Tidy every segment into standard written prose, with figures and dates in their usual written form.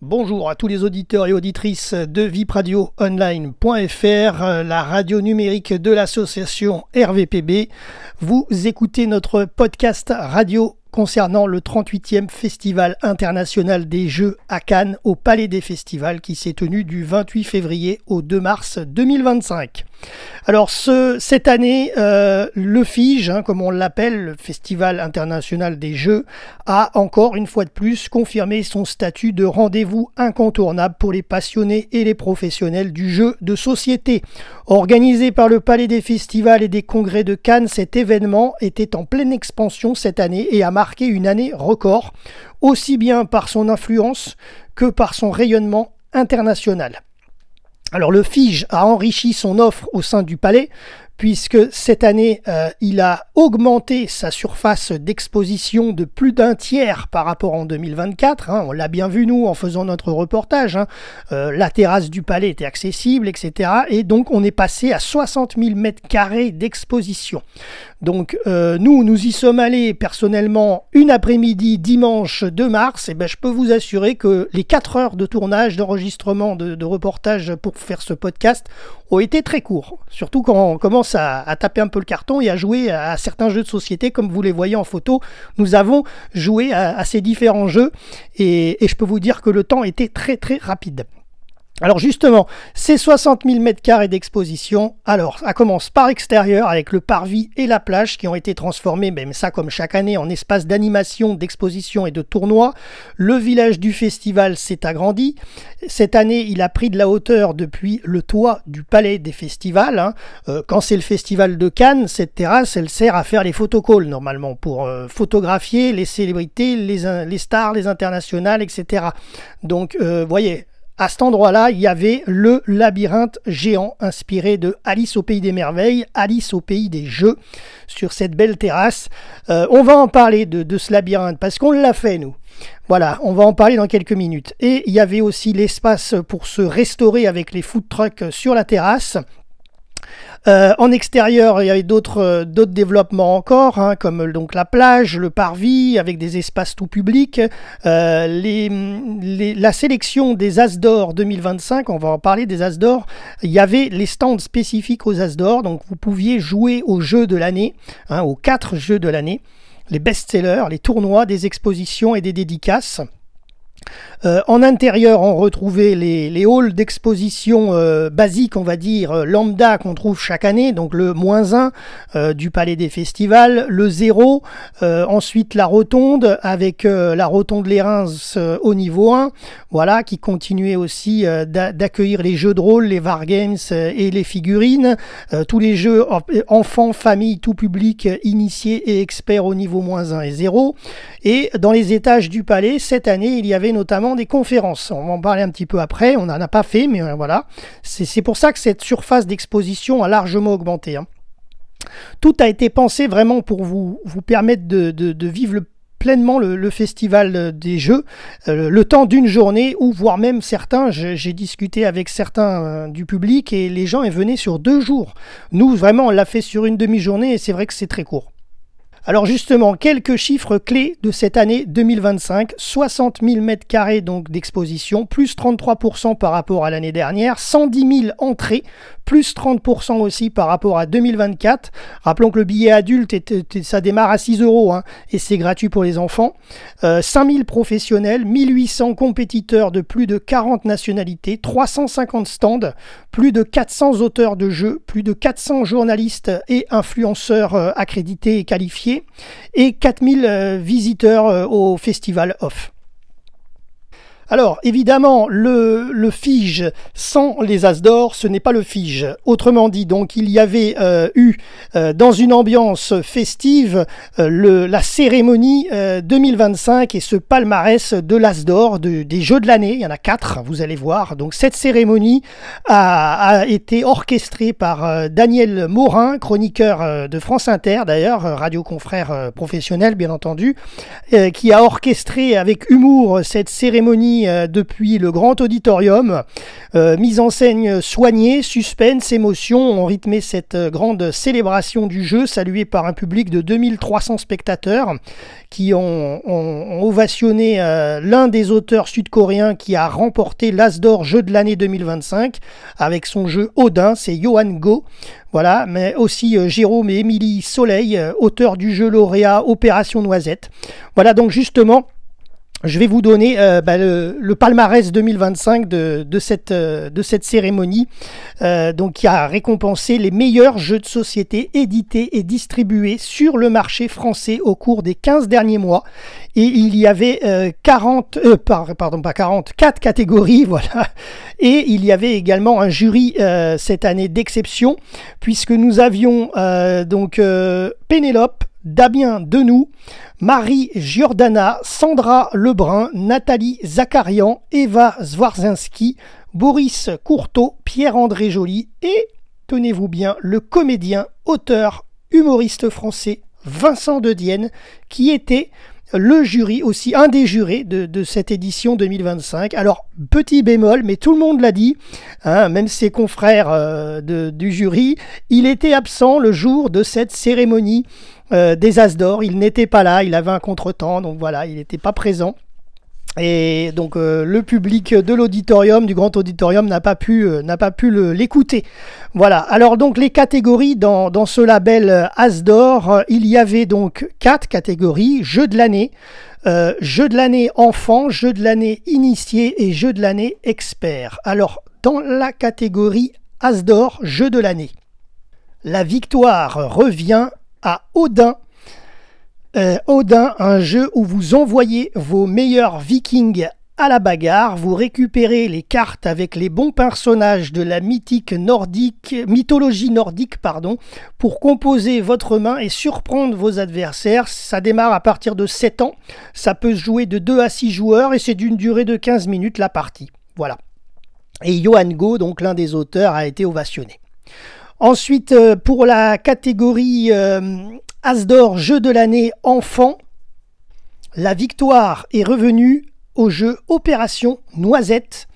Bonjour à tous les auditeurs et auditrices de vipradioonline.fr, la radio numérique de l'association RVPB. Vous écoutez notre podcast radio concernant le 38e Festival international des Jeux à Cannes au Palais des Festivals qui s'est tenu du 28 février au 2 mars 2025. Alors cette année, le FIJ, comme on l'appelle, le Festival international des Jeux, a encore une fois de plus confirmé son statut de rendez-vous incontournable pour les passionnés et les professionnels du jeu de société. Organisé par le Palais des Festivals et des Congrès de Cannes, cet événement était en pleine expansion cette année et a marqué une année record, aussi bien par son influence que par son rayonnement international. Alors le FIJ a enrichi son offre au sein du Palais, puisque cette année, il a augmenté sa surface d'exposition de plus d'un tiers par rapport en 2024. On l'a bien vu, nous, en faisant notre reportage. La terrasse du Palais était accessible, etc. Et donc, on est passé à 60 000 m² d'exposition. Donc, nous y sommes allés personnellement une après-midi, dimanche 2 mars. Et je peux vous assurer que les 4 heures de tournage, d'enregistrement, de reportage pour faire ce podcast ont été très courts. Surtout quand on commence à taper un peu le carton et à jouer à certains jeux de société, comme vous les voyez en photo. Nous avons joué à ces différents jeux et je peux vous dire que le temps était très très rapide. Alors justement, ces 60 000 m² d'exposition, alors ça commence par extérieur avec le parvis et la plage qui ont été transformés, même ça comme chaque année, en espace d'animation, d'exposition et de tournoi. Le village du festival s'est agrandi. Cette année, il a pris de la hauteur depuis le toit du Palais des Festivals. Quand c'est le festival de Cannes, cette terrasse, elle sert à faire les photocalls normalement, pour photographier les célébrités, les stars, les internationales, etc. Donc, voyez, à cet endroit-là, il y avait le labyrinthe géant inspiré de Alice au Pays des Merveilles, Alice au Pays des Jeux, sur cette belle terrasse. On va en parler de ce labyrinthe, parce qu'on l'a fait, nous. Voilà, on va en parler dans quelques minutes. Et il y avait aussi l'espace pour se restaurer avec les food trucks sur la terrasse. En extérieur, il y avait d'autres développements encore, comme donc la plage, le parvis, avec des espaces tout publics. La sélection des As d'Or 2025, on va en parler des As d'Or. Il y avait les stands spécifiques aux As d'Or, donc vous pouviez jouer aux jeux de l'année, aux 4 jeux de l'année, les best-sellers, les tournois, des expositions et des dédicaces. En intérieur, on retrouvait les halls d'exposition basiques, on va dire, lambda qu'on trouve chaque année, donc le -1 du Palais des Festivals, le 0, ensuite la rotonde avec la rotonde Les Reims au niveau 1, voilà, qui continuait aussi d'accueillir les jeux de rôle, les wargames et les figurines, tous les jeux enfants, famille, tout public, initiés et experts au niveau -1 et 0. Et dans les étages du Palais, cette année, il y avait notamment des conférences. On va en parler un petit peu après, on n'en a pas fait, mais voilà. C'est pour ça que cette surface d'exposition a largement augmenté. Tout a été pensé vraiment pour vous permettre de vivre pleinement le festival des jeux, le temps d'une journée, ou voire même certains, j'ai discuté avec certains du public, et les gens venaient sur 2 jours. Nous, vraiment, on l'a fait sur une demi-journée, et c'est vrai que c'est très court. Alors justement, quelques chiffres clés de cette année 2025, 60 000 m² donc d'exposition, plus 33% par rapport à l'année dernière, 110 000 entrées, plus 30% aussi par rapport à 2024. Rappelons que le billet adulte, ça démarre à 6 € et c'est gratuit pour les enfants. 5 000 professionnels, 1800 compétiteurs de plus de 40 nationalités, 350 stands, plus de 400 auteurs de jeux, plus de 400 journalistes et influenceurs accrédités et qualifiés, et 4000 visiteurs au Festival Off. Alors, évidemment, le FIJ sans les As d'Or, ce n'est pas le FIJ. Autrement dit, donc, il y avait dans une ambiance festive, la cérémonie 2025 et ce palmarès de l'As d'Or des Jeux de l'année. Il y en a 4, vous allez voir. Donc, cette cérémonie a été orchestrée par Daniel Morin, chroniqueur de France Inter, d'ailleurs, radioconfrère professionnel, bien entendu, qui a orchestré avec humour cette cérémonie cérémonie depuis le grand auditorium. Mise en scène soignée, suspense, émotion ont rythmé cette grande célébration du jeu, saluée par un public de 2300 spectateurs qui ont ovationné l'un des auteurs sud-coréens qui a remporté l'As d'or jeu de l'année 2025 avec son jeu Odin, c'est Yohan Go. Voilà, mais aussi Jérôme et Émilie Soleil, auteurs du jeu lauréat Opération Noisette. Voilà, donc justement, je vais vous donner le palmarès 2025 de cette cérémonie, donc qui a récompensé les meilleurs jeux de société édités et distribués sur le marché français au cours des 15 derniers mois. Et il y avait 4 catégories, voilà. Et il y avait également un jury cette année d'exception, puisque nous avions Pénélope, Damien Denoux, Marie Giordana, Sandra Lebrun, Nathalie Zakarian, Eva Zwarzinski, Boris Courteau, Pierre-André Joly et, tenez-vous bien, le comédien, auteur, humoriste français Vincent De Dienne, qui était le jury aussi, un des jurés de cette édition 2025. Alors, petit bémol, mais tout le monde l'a dit, hein, même ses confrères du jury, il était absent le jour de cette cérémonie des As d'or. Il n'était pas là, il avait un contretemps, donc voilà, il n'était pas présent. Et donc le public de l'auditorium, du grand auditorium, n'a pas pu l'écouter. Voilà, alors donc les catégories dans ce label As d'or, il y avait donc 4 catégories: jeu de l'année, jeu de l'année enfant, jeu de l'année initié et jeu de l'année expert. Alors dans la catégorie As d'or, jeu de l'année, la victoire revient à Odin. Odin, un jeu où vous envoyez vos meilleurs vikings à la bagarre, vous récupérez les cartes avec les bons personnages de la mythologie nordique, pour composer votre main et surprendre vos adversaires. Ça démarre à partir de 7 ans, ça peut se jouer de 2 à 6 joueurs et c'est d'une durée de 15 minutes la partie. Voilà. Et Yohan Go, donc l'un des auteurs, a été ovationné. Ensuite, pour la catégorie As d'or, jeu de l'année enfant, la victoire est revenue au jeu Opération Noisette.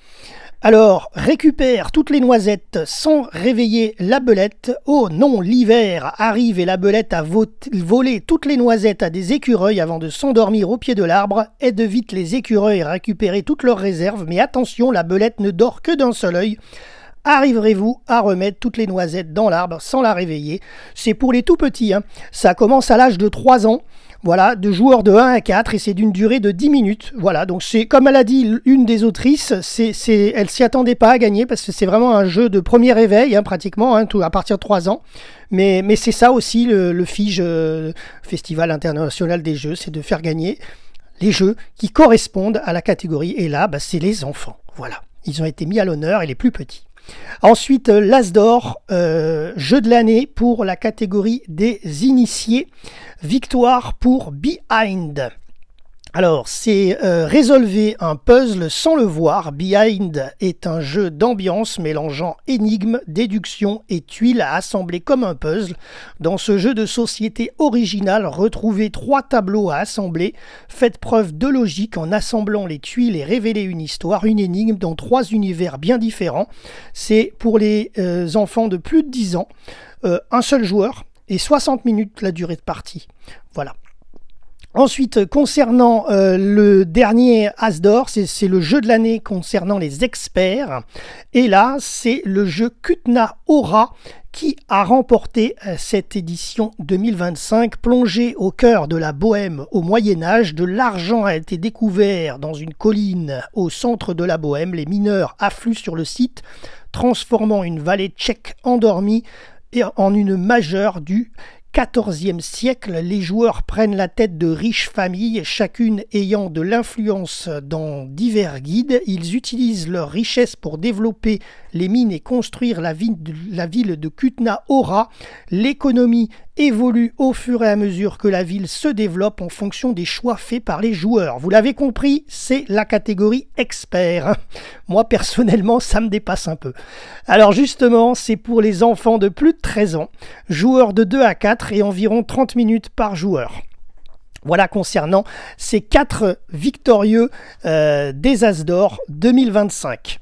Alors, récupère toutes les noisettes sans réveiller la belette. Oh non, l'hiver arrive et la belette a volé toutes les noisettes à des écureuils avant de s'endormir au pied de l'arbre. Aide vite les écureuils à récupérer toutes leurs réserves, mais attention, la belette ne dort que d'un seul œil. Arriverez-vous à remettre toutes les noisettes dans l'arbre sans la réveiller? C'est pour les tout petits, hein. Ça commence à l'âge de 3 ans, voilà, de joueurs de 1 à 4 et c'est d'une durée de 10 minutes. Voilà, donc c'est comme elle a dit une des autrices, elle s'y attendait pas à gagner parce que c'est vraiment un jeu de premier réveil, hein, pratiquement, hein, à partir de 3 ans. Mais c'est ça aussi le FIJE, Festival international des jeux, c'est de faire gagner les jeux qui correspondent à la catégorie. Et là, c'est les enfants, voilà. Ils ont été mis à l'honneur et les plus petits. Ensuite, l'As d'or, jeu de l'année pour la catégorie des initiés. Victoire pour Behind. Alors, c'est résolver un puzzle sans le voir. Behind est un jeu d'ambiance mélangeant énigmes, déduction et tuiles à assembler comme un puzzle. Dans ce jeu de société original, retrouvez 3 tableaux à assembler. Faites preuve de logique en assemblant les tuiles et révélez une histoire, une énigme dans 3 univers bien différents. C'est pour les enfants de plus de 10 ans. Un seul joueur et 60 minutes la durée de partie. Voilà. Ensuite, concernant le dernier As d'or, c'est le jeu de l'année concernant les experts. Et là, c'est le jeu Kutna Hora qui a remporté cette édition 2025. Plongé au cœur de la Bohème au Moyen-Âge, de l'argent a été découvert dans une colline au centre de la Bohème. Les mineurs affluent sur le site, transformant une vallée tchèque endormie en une majeure du XIVe siècle. Les joueurs prennent la tête de riches familles, chacune ayant de l'influence dans divers guides. Ils utilisent leur richesse pour développer les mines et construire la ville de Kutna Hora. L'économie évolue au fur et à mesure que la ville se développe en fonction des choix faits par les joueurs. Vous l'avez compris, c'est la catégorie expert. Moi, personnellement, ça me dépasse un peu. Alors justement, c'est pour les enfants de plus de 13 ans, joueurs de 2 à 4 et environ 30 minutes par joueur. Voilà concernant ces 4 victorieux des As d'Or 2025.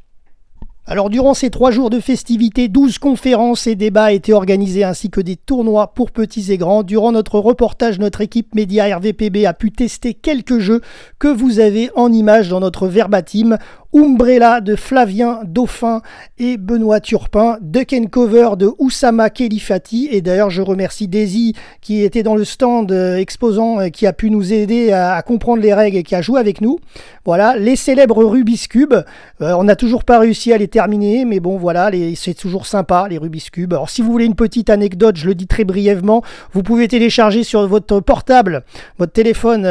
Alors durant ces 3 jours de festivités, 12 conférences et débats étaient organisés ainsi que des tournois pour petits et grands. Durant notre reportage, notre équipe média RVPB a pu tester quelques jeux que vous avez en images dans notre verbatim. Umbrella de Flavien Dauphin et Benoît Turpin, Duck and Cover de Oussama Khelifati, et d'ailleurs je remercie Daisy qui était dans le stand exposant, qui a pu nous aider à comprendre les règles et qui a joué avec nous. Voilà, les célèbres Rubik's Cube, on n'a toujours pas réussi à les terminer, mais bon voilà, c'est toujours sympa les Rubik's Cube. Alors si vous voulez une petite anecdote, je le dis très brièvement, vous pouvez télécharger sur votre portable, votre téléphone,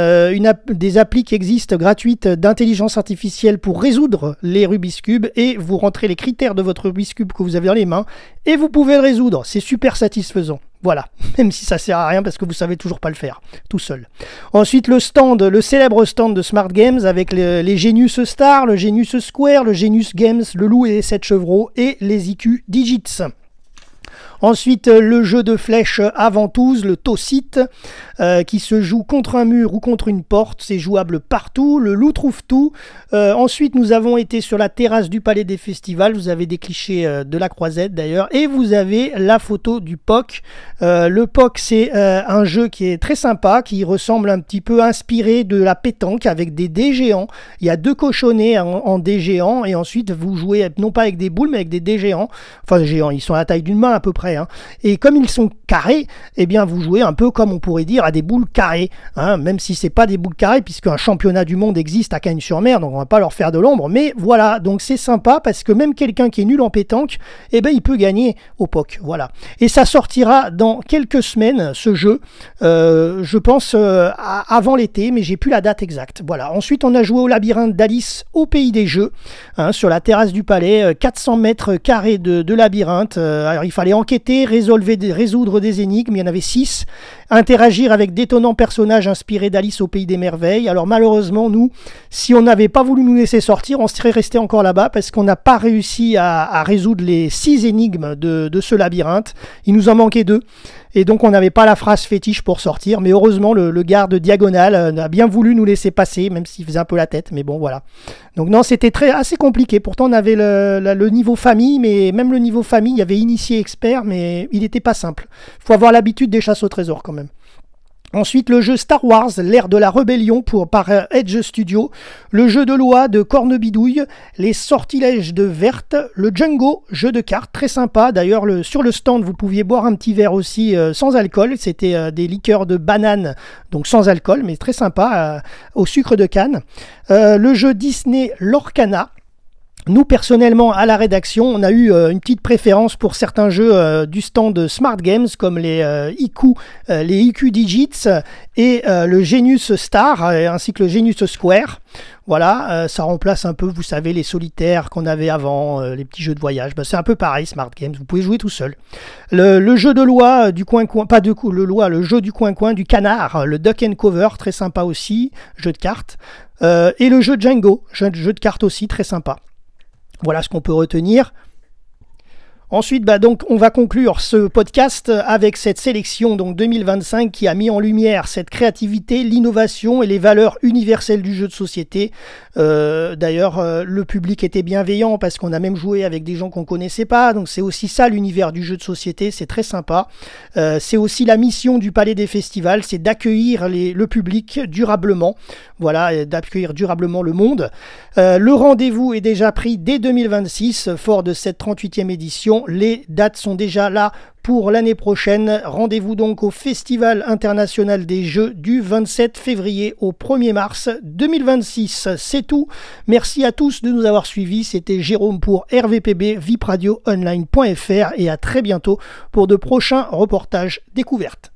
des applis qui existent gratuites d'intelligence artificielle pour résoudre les Rubik's Cube, et vous rentrez les critères de votre Rubik's Cube que vous avez dans les mains et vous pouvez le résoudre. C'est super satisfaisant. Voilà, même si ça sert à rien parce que vous savez toujours pas le faire tout seul. Ensuite le célèbre stand de Smart Games avec les Genius Star, le Genius Square, le Genius Games, le Loup et les 7 chevreaux et les IQ Digits. Ensuite, le jeu de flèches à ventouse, le Tossit, qui se joue contre un mur ou contre une porte. C'est jouable partout. Le Loup trouve tout. Ensuite, nous avons été sur la terrasse du Palais des Festivals. Vous avez des clichés de la Croisette d'ailleurs. Et vous avez la photo du POC. Le POC, c'est un jeu qui est très sympa, qui ressemble un petit peu inspiré de la pétanque avec des dés géants. Il y a 2 cochonnets en dés géants. Et ensuite, vous jouez non pas avec des boules, mais avec des dés géants. Enfin, géants, ils sont à la taille d'une main à peu près. Et comme ils sont carrés, eh bien vous jouez un peu comme on pourrait dire à des boules carrées, même si c'est pas des boules carrées puisqu'un championnat du monde existe à Cagnes-sur-Mer, donc on va pas leur faire de l'ombre, mais voilà, donc c'est sympa parce que même quelqu'un qui est nul en pétanque, eh ben il peut gagner au POC, voilà. Et ça sortira dans quelques semaines, ce jeu, je pense avant l'été, mais j'ai plus la date exacte, voilà. Ensuite on a joué au labyrinthe d'Alice au Pays des Jeux, sur la terrasse du Palais, 400 mètres carrés de labyrinthe, alors il fallait enquêter, résoudre des énigmes, il y en avait 6, interagir avec d'étonnants personnages inspirés d'Alice au Pays des Merveilles. Alors malheureusement, nous, si on n'avait pas voulu nous laisser sortir, on serait resté encore là-bas parce qu'on n'a pas réussi à résoudre les 6 énigmes de ce labyrinthe. Il nous en manquait 2. Et donc on n'avait pas la phrase fétiche pour sortir, mais heureusement le garde diagonal a bien voulu nous laisser passer, même s'il faisait un peu la tête, mais bon voilà. Donc non, c'était assez compliqué, pourtant on avait le niveau famille, mais même le niveau famille, il y avait initié expert, mais il n'était pas simple. Il faut avoir l'habitude des chasses au trésor quand même. Ensuite, le jeu Star Wars, l'ère de la rébellion par Edge Studio, le jeu de loi de Cornebidouille, les sortilèges de Verte, le Django, jeu de cartes très sympa. D'ailleurs, sur le stand, vous pouviez boire un petit verre aussi sans alcool. C'était des liqueurs de banane, donc sans alcool, mais très sympa, au sucre de canne. Le jeu Disney Lorcana. Nous, personnellement, à la rédaction, on a eu une petite préférence pour certains jeux du stand Smart Games, comme les IQ Digits et le Genius Star, ainsi que le Genius Square. Voilà, ça remplace un peu, vous savez, les solitaires qu'on avait avant, les petits jeux de voyage. C'est un peu pareil, Smart Games, vous pouvez jouer tout seul. Le jeu de loi du coin-coin, pas de le jeu du coin-coin, du canard, le Duck and Cover, très sympa aussi, jeu de cartes. Et le jeu Django, jeu de cartes aussi, très sympa. Voilà ce qu'on peut retenir. Ensuite, donc, on va conclure ce podcast avec cette sélection donc 2025 qui a mis en lumière cette créativité, l'innovation et les valeurs universelles du jeu de société. D'ailleurs, le public était bienveillant parce qu'on a même joué avec des gens qu'on connaissait pas. Donc c'est aussi ça l'univers du jeu de société, c'est très sympa. C'est aussi la mission du Palais des Festivals, c'est d'accueillir le public durablement. Voilà, d'accueillir durablement le monde. Le rendez-vous est déjà pris dès 2026, fort de cette 38e édition. Les dates sont déjà là pour l'année prochaine. Rendez-vous donc au Festival international des jeux du 27 février au 1er mars 2026. C'est tout. Merci à tous de nous avoir suivis. C'était Jérôme pour RVPB, vipradioonline.fr et à très bientôt pour de prochains reportages découvertes.